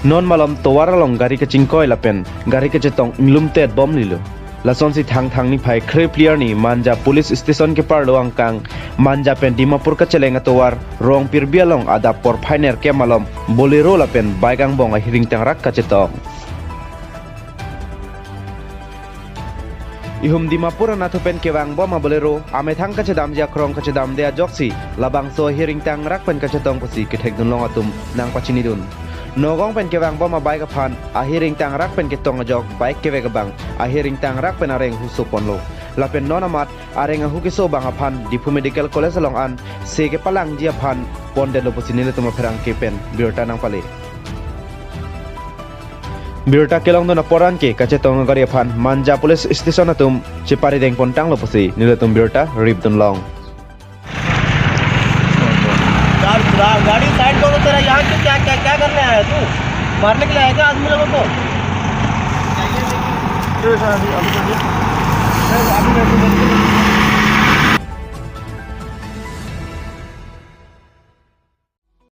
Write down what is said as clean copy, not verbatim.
non malam towara long gari ke chingkoi lapen gari ke chetong inglumted bom lilu lason si thang ni phai khre player ni manja police station ke par loang kang manja pen dimapur ka chelenga towar rong pirbialong ada por phainer ke malom bolero lapen baigang bong a hiring tangrak ka chetong ihum dimapur na thupen kewang bom bolero ame thang ka chedam ja krong ka chedam dia joksi labang so hiring tangrak pen ka chetong pasi ke thek dun long atum nang pachini dun nogong pen kewang bom bai ka phan ahiring tangrak pen ke tong jok bai ke vega bang ahiring tangrak pen areng husu ponlo lapen nonamat areng hu ke so bang aphan dipu medical college long an se ke palang jia phan ponde lo posini le tuma pherang ke pen biota nang pale biota kelong dona poran ke kache tong gari phan manja police station atum chipari deng pontang lo posi nile tum biota rip dun long गाड़ी side करो तेरा यहाँ क्यों क्या क्या क्या करने आया तू मारने के लिए आया क्या आदमी लोगों को अभी